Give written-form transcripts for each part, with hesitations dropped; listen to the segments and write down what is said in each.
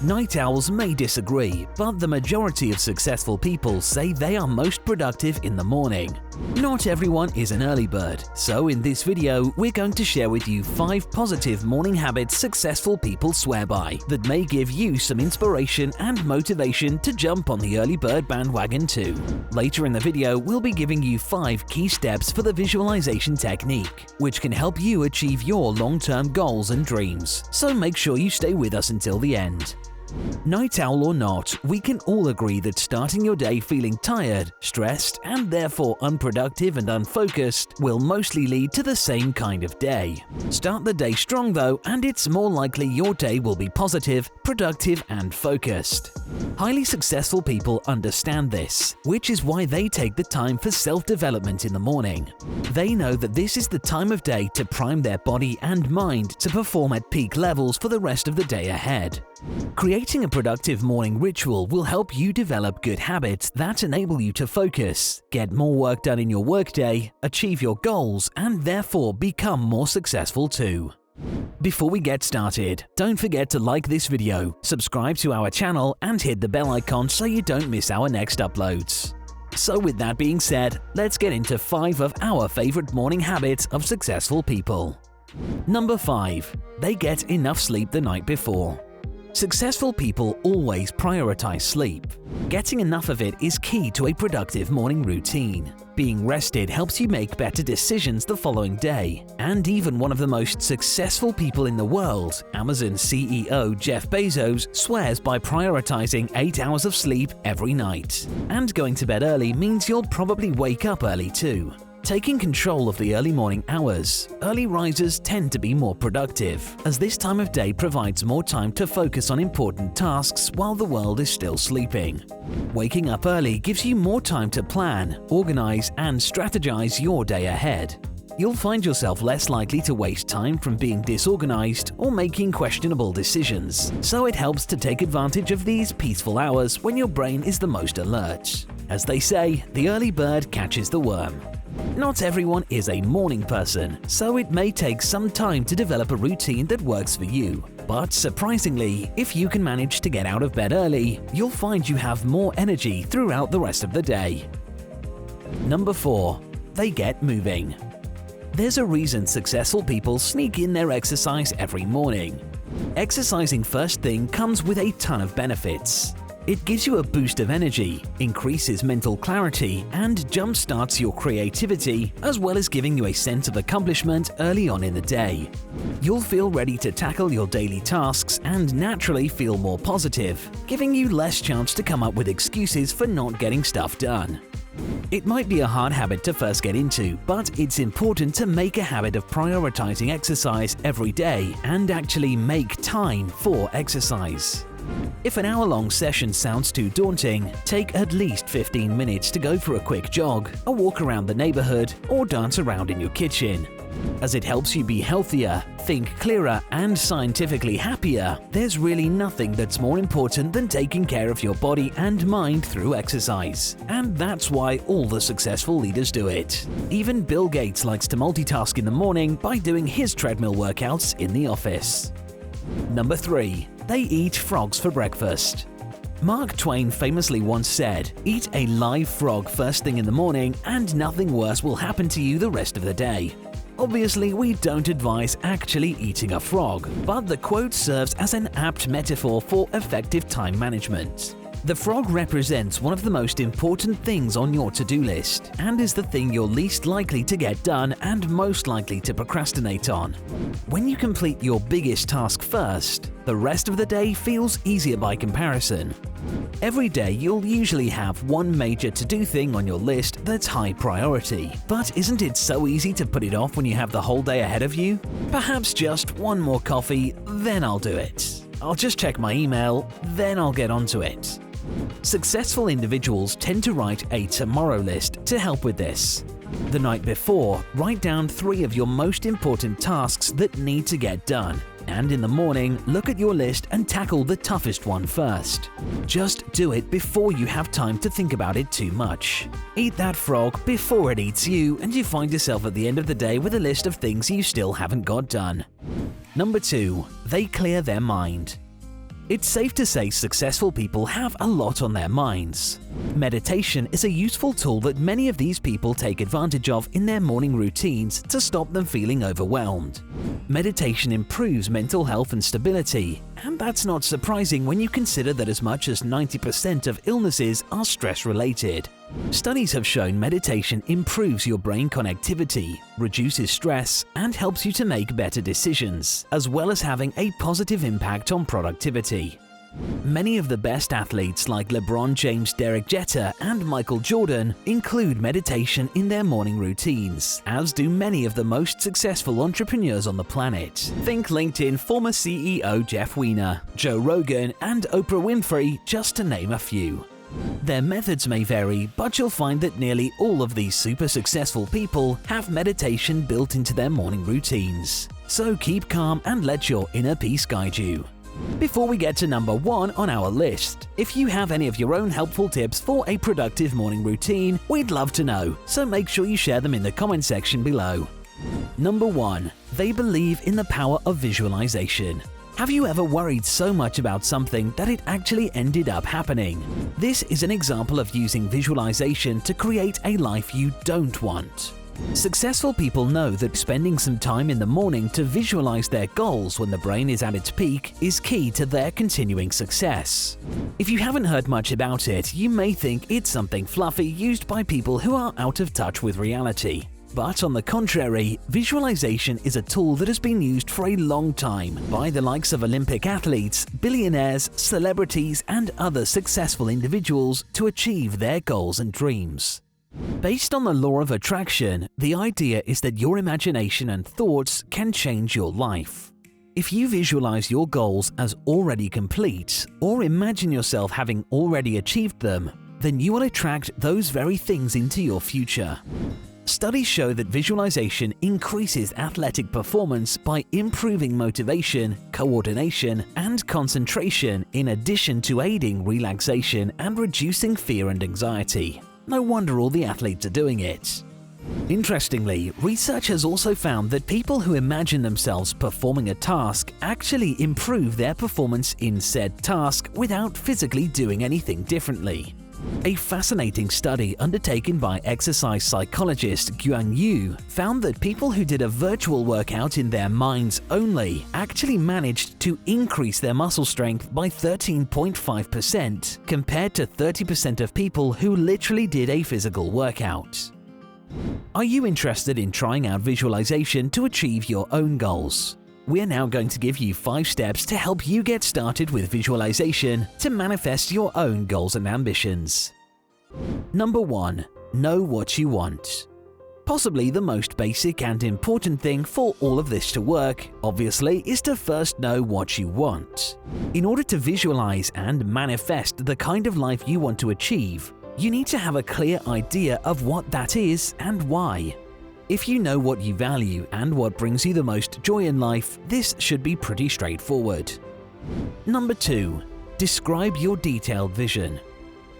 Night owls may disagree, but the majority of successful people say they are most productive in the morning. Not everyone is an early bird, so in this video we're going to share with you 5 positive morning habits successful people swear by that may give you some inspiration and motivation to jump on the early bird bandwagon too. Later in the video we'll be giving you 5 key steps for the visualization technique, which can help you achieve your long-term goals and dreams, so make sure you stay with us until the end. Night owl or not, we can all agree that starting your day feeling tired, stressed, and therefore unproductive and unfocused will mostly lead to the same kind of day. Start the day strong though, and it's more likely your day will be positive, productive, and focused. Highly successful people understand this, which is why they take the time for self-development in the morning. They know that this is the time of day to prime their body and mind to perform at peak levels for the rest of the day ahead. Creating a productive morning ritual will help you develop good habits that enable you to focus, get more work done in your workday, achieve your goals, and therefore become more successful too. Before we get started, don't forget to like this video, subscribe to our channel, and hit the bell icon so you don't miss our next uploads. So with that being said, let's get into 5 of our favorite morning habits of successful people. Number 5. They get enough sleep the night before. Successful people always prioritize sleep. Getting enough of it is key to a productive morning routine. Being rested helps you make better decisions the following day, and even one of the most successful people in the world, Amazon CEO Jeff Bezos, swears by prioritizing 8 hours of sleep every night. And going to bed early means you'll probably wake up early too. Taking control of the early morning hours, early risers tend to be more productive, as this time of day provides more time to focus on important tasks while the world is still sleeping. Waking up early gives you more time to plan, organize, and strategize your day ahead. You'll find yourself less likely to waste time from being disorganized or making questionable decisions, so it helps to take advantage of these peaceful hours when your brain is the most alert. As they say, the early bird catches the worm. Not everyone is a morning person, so it may take some time to develop a routine that works for you. But surprisingly, if you can manage to get out of bed early, you'll find you have more energy throughout the rest of the day. Number 4. They get moving. There's a reason successful people sneak in their exercise every morning. Exercising first thing comes with a ton of benefits. It gives you a boost of energy, increases mental clarity, and jump-starts your creativity, as well as giving you a sense of accomplishment early on in the day. You'll feel ready to tackle your daily tasks and naturally feel more positive, giving you less chance to come up with excuses for not getting stuff done. It might be a hard habit to first get into, but it's important to make a habit of prioritizing exercise every day and actually make time for exercise. If an hour-long session sounds too daunting, take at least 15 minutes to go for a quick jog, a walk around the neighborhood, or dance around in your kitchen. As it helps you be healthier, think clearer, and scientifically happier, there's really nothing that's more important than taking care of your body and mind through exercise. And that's why all the successful leaders do it. Even Bill Gates likes to multitask in the morning by doing his treadmill workouts in the office. Number 3. They eat frogs for breakfast. Mark Twain famously once said, "Eat a live frog first thing in the morning and nothing worse will happen to you the rest of the day." Obviously, we don't advise actually eating a frog, but the quote serves as an apt metaphor for effective time management. The frog represents one of the most important things on your to-do list and is the thing you're least likely to get done and most likely to procrastinate on. When you complete your biggest task first, the rest of the day feels easier by comparison. Every day you'll usually have one major to-do thing on your list that's high priority, but isn't it so easy to put it off when you have the whole day ahead of you? Perhaps just one more coffee, then I'll do it. I'll just check my email, then I'll get onto it. Successful individuals tend to write a tomorrow list to help with this. The night before, write down 3 of your most important tasks that need to get done, and in the morning, look at your list and tackle the toughest one first. Just do it before you have time to think about it too much. Eat that frog before it eats you, and you find yourself at the end of the day with a list of things you still haven't got done. Number 2. They clear their mind. It's safe to say successful people have a lot on their minds. Meditation is a useful tool that many of these people take advantage of in their morning routines to stop them feeling overwhelmed. Meditation improves mental health and stability, and that's not surprising when you consider that as much as 90% of illnesses are stress-related. Studies have shown meditation improves your brain connectivity, reduces stress, and helps you to make better decisions, as well as having a positive impact on productivity. Many of the best athletes like LeBron James, Derek Jeter, and Michael Jordan include meditation in their morning routines, as do many of the most successful entrepreneurs on the planet. Think LinkedIn former CEO Jeff Weiner, Joe Rogan, and Oprah Winfrey, just to name a few. Their methods may vary, but you'll find that nearly all of these super successful people have meditation built into their morning routines. So keep calm and let your inner peace guide you. Before we get to number 1 on our list, if you have any of your own helpful tips for a productive morning routine, we'd love to know, so make sure you share them in the comment section below. Number 1. They believe in the power of visualization. Have you ever worried so much about something that it actually ended up happening? This is an example of using visualization to create a life you don't want. Successful people know that spending some time in the morning to visualize their goals when the brain is at its peak is key to their continuing success. If you haven't heard much about it, you may think it's something fluffy used by people who are out of touch with reality. But on the contrary, visualization is a tool that has been used for a long time by the likes of Olympic athletes, billionaires, celebrities, and other successful individuals to achieve their goals and dreams. Based on the law of attraction, the idea is that your imagination and thoughts can change your life. If you visualize your goals as already complete, or imagine yourself having already achieved them, then you will attract those very things into your future. Studies show that visualization increases athletic performance by improving motivation, coordination, and concentration, in addition to aiding relaxation and reducing fear and anxiety. No wonder all the athletes are doing it. Interestingly, research has also found that people who imagine themselves performing a task actually improve their performance in said task without physically doing anything differently. A fascinating study undertaken by exercise psychologist Guang Yu found that people who did a virtual workout in their minds only actually managed to increase their muscle strength by 13.5% compared to 30% of people who literally did a physical workout. Are you interested in trying out visualization to achieve your own goals? We're now going to give you 5 steps to help you get started with visualization to manifest your own goals and ambitions. Number 1. Know what you want. Possibly the most basic and important thing for all of this to work, obviously, is to first know what you want. In order to visualize and manifest the kind of life you want to achieve, you need to have a clear idea of what that is and why. If you know what you value and what brings you the most joy in life, this should be pretty straightforward. Number 2. Describe your detailed vision.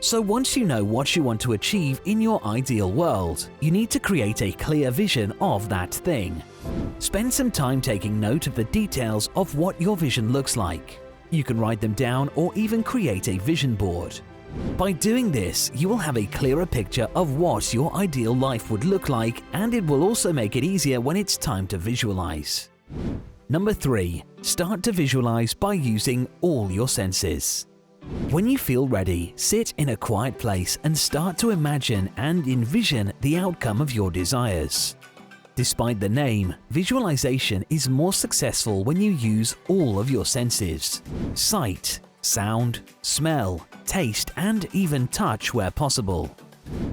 So once you know what you want to achieve in your ideal world, you need to create a clear vision of that thing. Spend some time taking note of the details of what your vision looks like. You can write them down or even create a vision board. By doing this, you will have a clearer picture of what your ideal life would look like, and it will also make it easier when it's time to visualize. Number 3. Start to visualize by using all your senses. When you feel ready, sit in a quiet place and start to imagine and envision the outcome of your desires. Despite the name, visualization is more successful when you use all of your senses: sight, sound, smell, taste, and even touch where possible.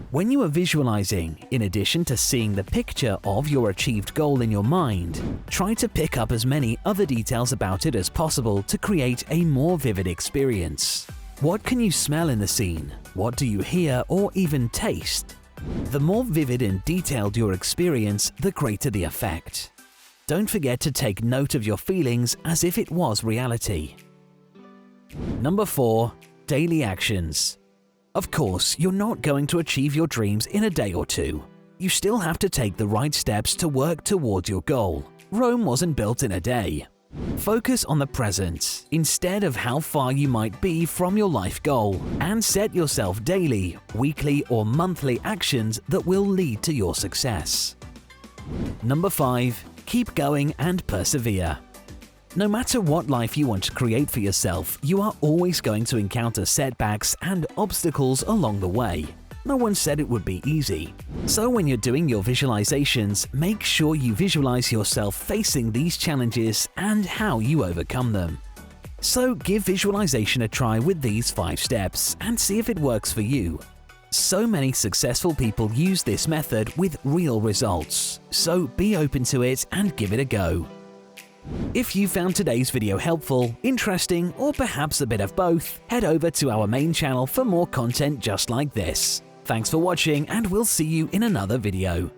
When you are visualizing, in addition to seeing the picture of your achieved goal in your mind, try to pick up as many other details about it as possible to create a more vivid experience. What can you smell in the scene? What do you hear or even taste? The more vivid and detailed your experience, the greater the effect. Don't forget to take note of your feelings as if it was reality. Number 4. Daily actions. Of course, you're not going to achieve your dreams in a day or two. You still have to take the right steps to work towards your goal. Rome wasn't built in a day. Focus on the present instead of how far you might be from your life goal, and set yourself daily, weekly, or monthly actions that will lead to your success. Number 5. Keep going and persevere. No matter what life you want to create for yourself, you are always going to encounter setbacks and obstacles along the way. No one said it would be easy. So when you're doing your visualizations, make sure you visualize yourself facing these challenges and how you overcome them. So give visualization a try with these 5 steps and see if it works for you. So many successful people use this method with real results. So be open to it and give it a go. If you found today's video helpful, interesting, or perhaps a bit of both, head over to our main channel for more content just like this. Thanks for watching, and we'll see you in another video.